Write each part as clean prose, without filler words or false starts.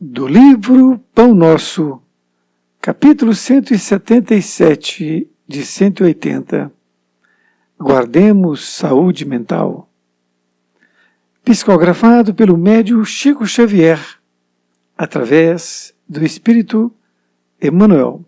Do livro Pão Nosso, capítulo 177 de 180, Guardemos Saúde Mental, psicografado pelo médium Chico Xavier, através do Espírito Emmanuel.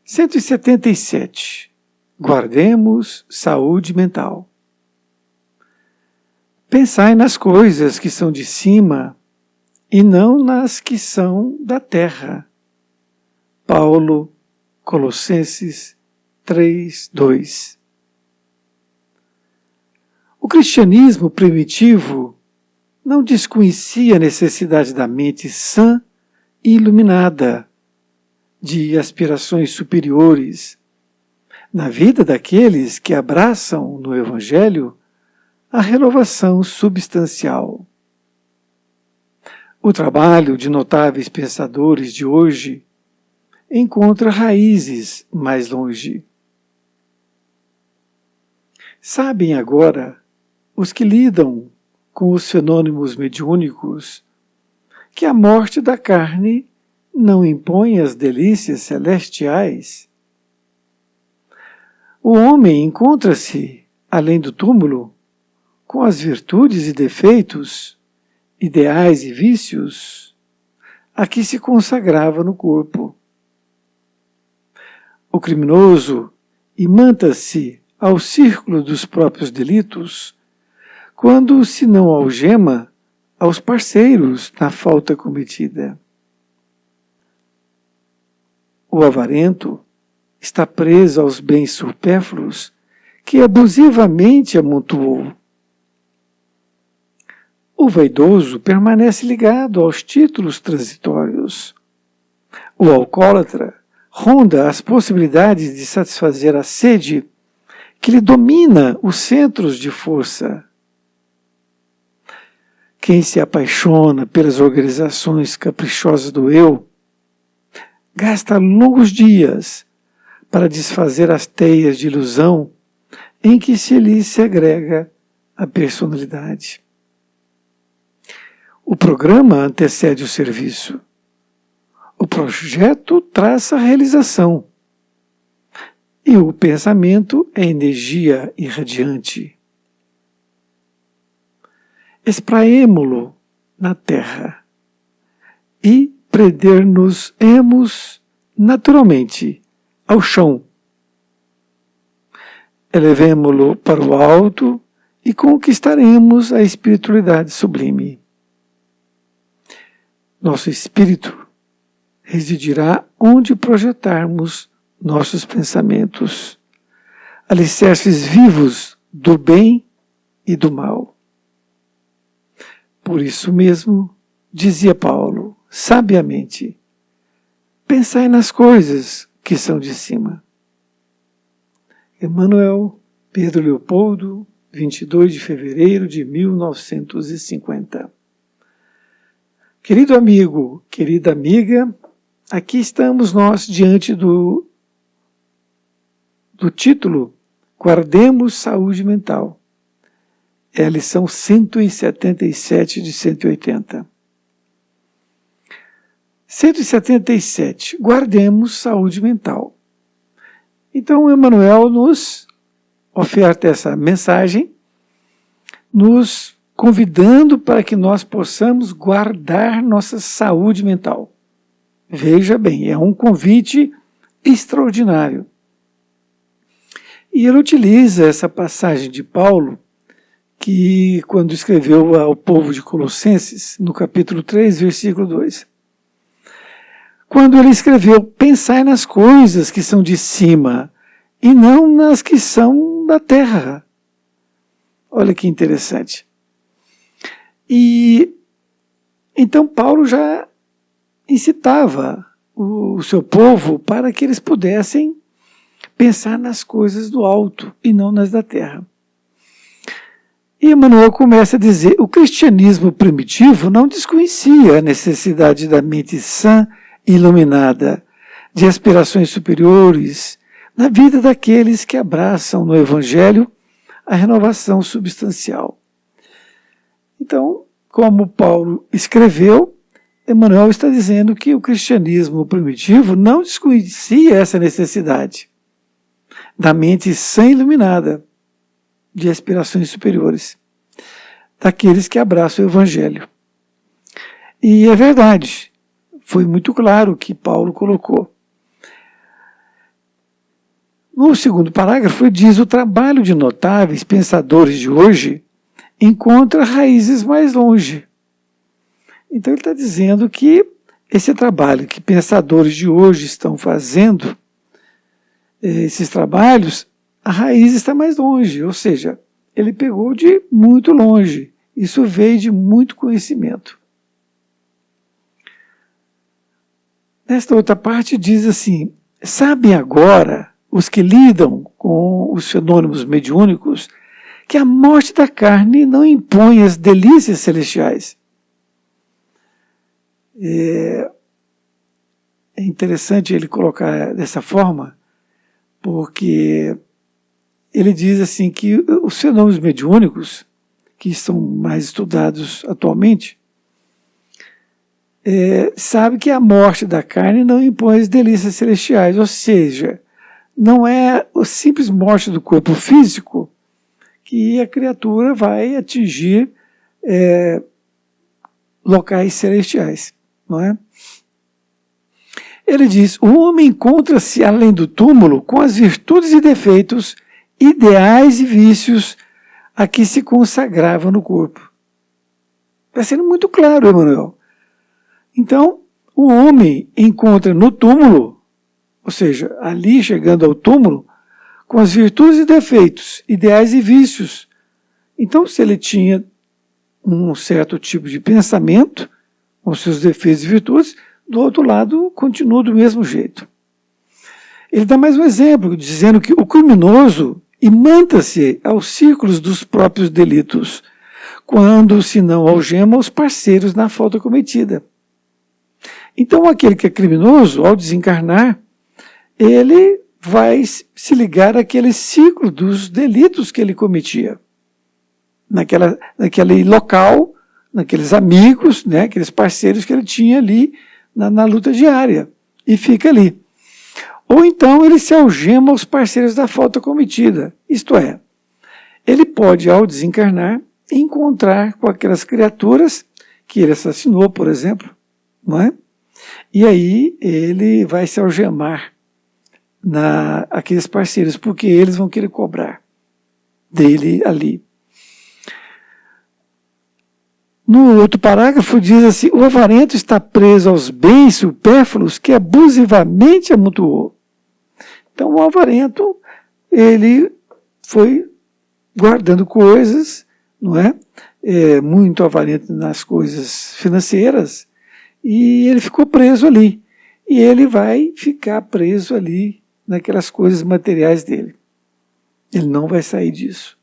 177. Guardemos saúde mental. Pensai nas coisas que são de cima e não nas que são da terra. Paulo, Colossenses 3:2. O cristianismo primitivo não desconhecia a necessidade da mente sã e iluminada de aspirações superiores na vida daqueles que abraçam no Evangelho a renovação substancial. O trabalho de notáveis pensadores de hoje encontra raízes mais longe. Sabem agora os que lidam com os fenômenos mediúnicos que a morte da carne não impõe as delícias celestiais. O homem encontra-se, além do túmulo, com as virtudes e defeitos, ideais e vícios, a que se consagrava no corpo. O criminoso imanta-se ao círculo dos próprios delitos, quando se não algema aos parceiros na falta cometida. O avarento está preso aos bens supérfluos que abusivamente amontoou. O vaidoso permanece ligado aos títulos transitórios. O alcoólatra ronda as possibilidades de satisfazer a sede que lhe domina os centros de força. Quem se apaixona pelas organizações caprichosas do eu gasta longos dias para desfazer as teias de ilusão em que se lhe segrega a personalidade. O programa antecede o serviço. O projeto traça a realização. E o pensamento é energia irradiante. Espraemo-lo na terra e prender-nos-emos naturalmente ao chão. Elevemo-lo para o alto e conquistaremos a espiritualidade sublime. Nosso espírito residirá onde projetarmos nossos pensamentos, alicerces vivos do bem e do mal. Por isso mesmo, dizia Paulo, sabiamente, pensai nas coisas que são de cima. Emmanuel, Pedro Leopoldo, 22 de fevereiro de 1950. Querido amigo, querida amiga, aqui estamos nós diante do título Guardemos Saúde Mental. É a lição 177 de 180. 177. Guardemos saúde mental. Então, Emmanuel nos oferta essa mensagem, nos convidando para que nós possamos guardar nossa saúde mental. Veja bem, é um convite extraordinário. E ele utiliza essa passagem de Paulo, que quando escreveu ao povo de Colossenses, no capítulo 3, versículo 2. Quando ele escreveu, pensai nas coisas que são de cima, e não nas que são da terra. Olha que interessante. E então Paulo já incitava o seu povo para que eles pudessem pensar nas coisas do alto e não nas da terra. E Emmanuel começa a dizer, o cristianismo primitivo não desconhecia a necessidade da mente sã e iluminada, de aspirações superiores, na vida daqueles que abraçam no Evangelho a renovação substancial. Então, como Paulo escreveu, Emmanuel está dizendo que o cristianismo primitivo não desconhecia essa necessidade da mente sã e iluminada de aspirações superiores, daqueles que abraçam o Evangelho. E é verdade, foi muito claro o que Paulo colocou. No segundo parágrafo, diz: o trabalho de notáveis pensadores de hoje encontra raízes mais longe. Então ele está dizendo que esse trabalho que pensadores de hoje estão fazendo, esses trabalhos, a raiz está mais longe, ou seja, ele pegou de muito longe. Isso veio de muito conhecimento. Nesta outra parte diz assim: sabem agora os que lidam com os fenômenos mediúnicos que a morte da carne não impõe as delícias celestiais. É interessante ele colocar dessa forma, porque ele diz assim que os fenômenos mediúnicos, que são mais estudados atualmente, sabe que a morte da carne não impõe as delícias celestiais, ou seja, não é a simples morte do corpo físico que a criatura vai atingir locais celestiais, não é? Ele diz: o homem encontra-se além do túmulo com as virtudes e defeitos, ideais e vícios a que se consagrava no corpo. Está sendo muito claro, Emmanuel. Então, o homem encontra no túmulo, ou seja, ali chegando ao túmulo, com as virtudes e defeitos, ideais e vícios. Então, se ele tinha um certo tipo de pensamento, com seus defeitos e virtudes, do outro lado continua do mesmo jeito. Ele dá mais um exemplo, dizendo que o criminoso imanta-se aos círculos dos próprios delitos, quando se não algema os parceiros na falta cometida. Então, aquele que é criminoso, ao desencarnar, ele vai se ligar àquele ciclo dos delitos que ele cometia. Naquele local, naqueles amigos, né, aqueles parceiros que ele tinha ali na luta diária, e fica ali. Ou então ele se algema aos parceiros da falta cometida, isto é, ele pode, ao desencarnar, encontrar com aquelas criaturas que ele assassinou, por exemplo, não é? E aí ele vai se algemar aqueles parceiros, porque eles vão querer cobrar dele ali. No outro parágrafo diz assim: o avarento está preso aos bens supérfluos que abusivamente amontoou. Então o avarento, ele foi guardando coisas, não é? Muito avarento nas coisas financeiras, e ele ficou preso ali. E ele vai ficar preso ali naquelas coisas materiais dele. Ele não vai sair disso.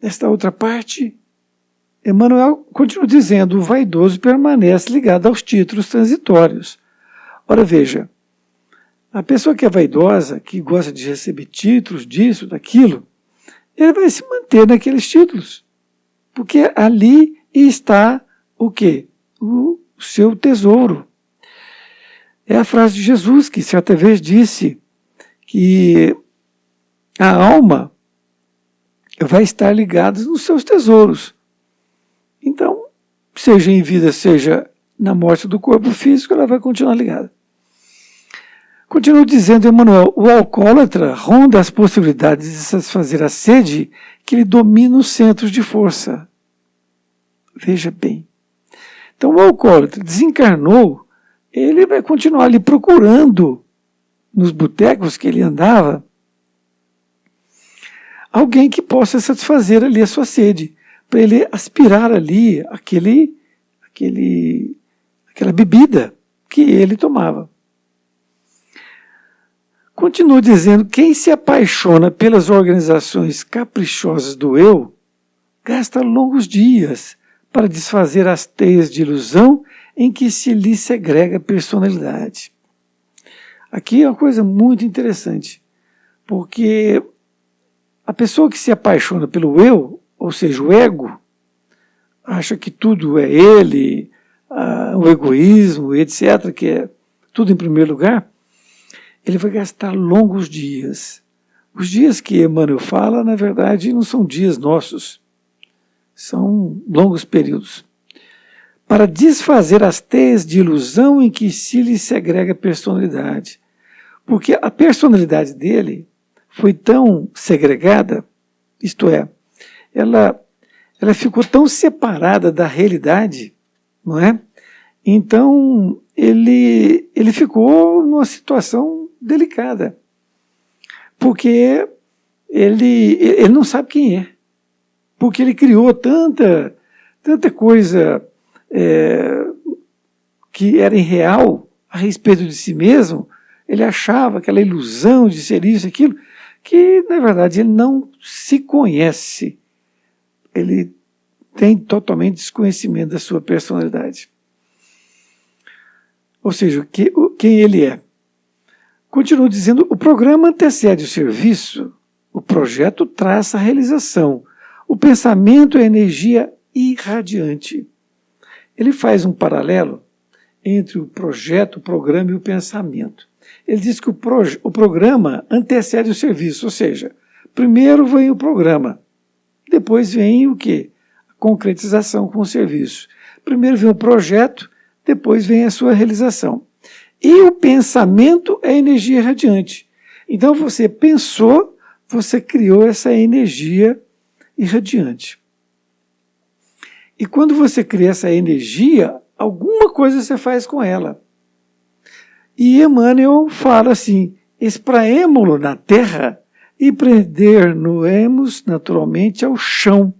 Nesta outra parte, Emmanuel continua dizendo: o vaidoso permanece ligado aos títulos transitórios. Ora, veja, a pessoa que é vaidosa, que gosta de receber títulos disso, daquilo, ele vai se manter naqueles títulos, porque ali está o quê? O seu tesouro. É a frase de Jesus, que certa vez disse que a alma vai estar ligada nos seus tesouros. Então, seja em vida, seja na morte do corpo físico, ela vai continuar ligada. Continua dizendo Emmanuel: o alcoólatra ronda as possibilidades de satisfazer a sede que lhe domina os centros de força. Veja bem. Então o alcoólatra desencarnou, ele vai continuar ali procurando, nos botecos que ele andava, alguém que possa satisfazer ali a sua sede, para ele aspirar ali aquela bebida que ele tomava. Continua dizendo: quem se apaixona pelas organizações caprichosas do eu, gasta longos dias para desfazer as teias de ilusão em que se lhe segrega a personalidade. Aqui é uma coisa muito interessante, porque a pessoa que se apaixona pelo eu, ou seja, o ego, acha que tudo é ele, o egoísmo, etc., que é tudo em primeiro lugar, ele vai gastar longos dias. Os dias que Emmanuel fala, na verdade, não são dias nossos, são longos períodos, para desfazer as teias de ilusão em que se lhe segrega a personalidade. Porque a personalidade dele foi tão segregada, isto é, ela ficou tão separada da realidade, não é? Então, ele ficou numa situação delicada, porque ele não sabe quem é, porque ele criou tanta coisa que era irreal a respeito de si mesmo. Ele achava aquela ilusão de ser isso, aquilo, que na verdade ele não se conhece, ele tem totalmente desconhecimento da sua personalidade. Ou seja, quem ele é. Continua dizendo, o programa antecede o serviço, o projeto traça a realização, o pensamento é energia irradiante. Ele faz um paralelo entre o projeto, o programa e o pensamento. Ele diz que o programa antecede o serviço, ou seja, primeiro vem o programa, depois vem o quê? A concretização com o serviço. Primeiro vem o projeto, depois vem a sua realização. E o pensamento é energia irradiante. Então você pensou, você criou essa energia irradiante. E quando você cria essa energia, alguma coisa você faz com ela. E Emmanuel fala assim, espraemo-lo na terra e prender-nos naturalmente ao chão.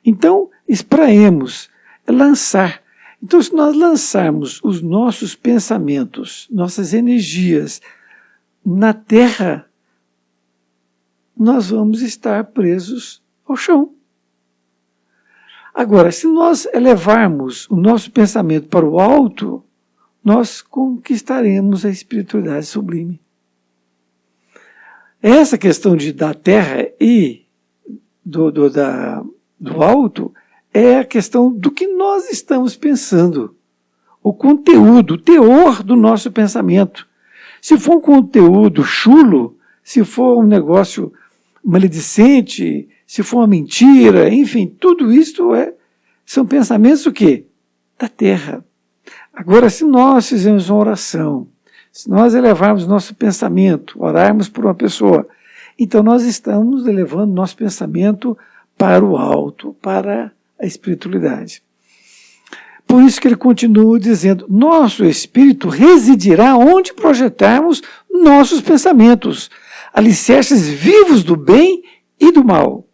Então, espraemos, é lançar. Então, se nós lançarmos os nossos pensamentos, nossas energias na terra, nós vamos estar presos ao chão. Agora, se nós elevarmos o nosso pensamento para o alto, nós conquistaremos a espiritualidade sublime. Essa questão da terra e do alto é a questão do que nós estamos pensando. O conteúdo, o teor do nosso pensamento. Se for um conteúdo chulo, se for um negócio maledicente, se for uma mentira, enfim, tudo isso são pensamentos o quê? Da terra. Agora, se nós fizermos uma oração, se nós elevarmos nosso pensamento, orarmos por uma pessoa, então nós estamos elevando nosso pensamento para o alto, para a espiritualidade. Por isso que ele continua dizendo, nosso espírito residirá onde projetarmos nossos pensamentos, alicerces vivos do bem e do mal.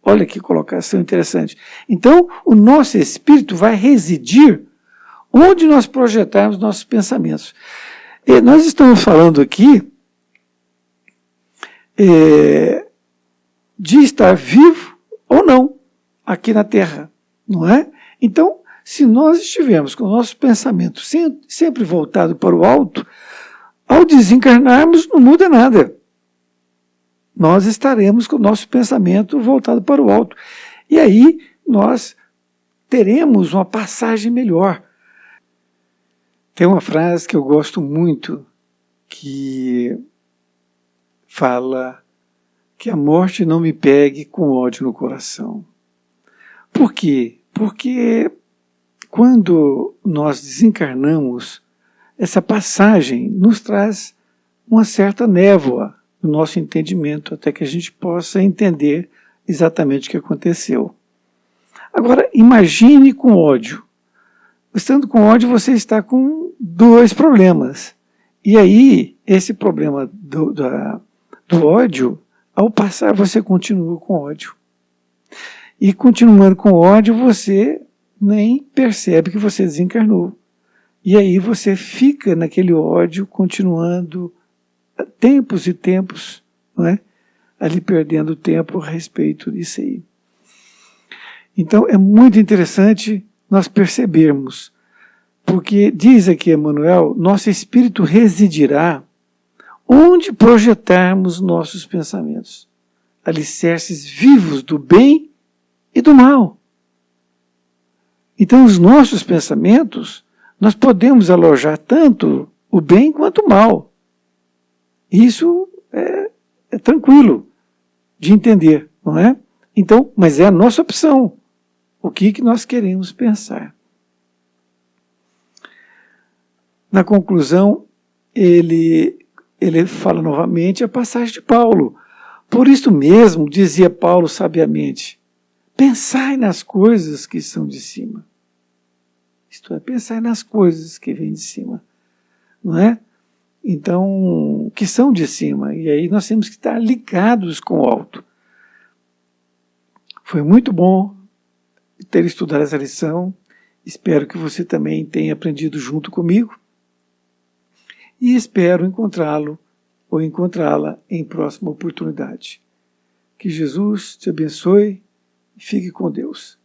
Olha que colocação interessante. Então, o nosso espírito vai residir onde nós projetarmos nossos pensamentos. E nós estamos falando aqui de estar vivo ou não aqui na Terra, não é? Então, se nós estivermos com o nosso pensamento sempre voltado para o alto, ao desencarnarmos não muda nada. Nós estaremos com o nosso pensamento voltado para o alto. E aí nós teremos uma passagem melhor. Tem uma frase que eu gosto muito, que fala que a morte não me pegue com ódio no coração. Por quê? Porque quando nós desencarnamos, essa passagem nos traz uma certa névoa no nosso entendimento, até que a gente possa entender exatamente o que aconteceu. Agora, imagine com ódio. Estando com ódio, você está com dois problemas. E aí, esse problema do ódio, ao passar, você continua com ódio. E continuando com ódio, você nem percebe que você desencarnou. E aí você fica naquele ódio, continuando tempos e tempos, não é? Ali perdendo tempo a respeito disso aí. Então é muito interessante nós percebermos, porque diz aqui Emmanuel, nosso espírito residirá onde projetarmos nossos pensamentos, alicerces vivos do bem e do mal. Então, os nossos pensamentos, nós podemos alojar tanto o bem quanto o mal. Isso é tranquilo de entender, não é? Então, mas é a nossa opção. O que nós queremos pensar? Na conclusão, ele fala novamente a passagem de Paulo. Por isso mesmo, dizia Paulo sabiamente, pensai nas coisas que são de cima. Isto é, pensai nas coisas que vêm de cima. Não é? Então, que são de cima. E aí nós temos que estar ligados com o alto. Foi muito bom ter estudado essa lição. Espero que você também tenha aprendido junto comigo. E espero encontrá-lo ou encontrá-la em próxima oportunidade. Que Jesus te abençoe e fique com Deus.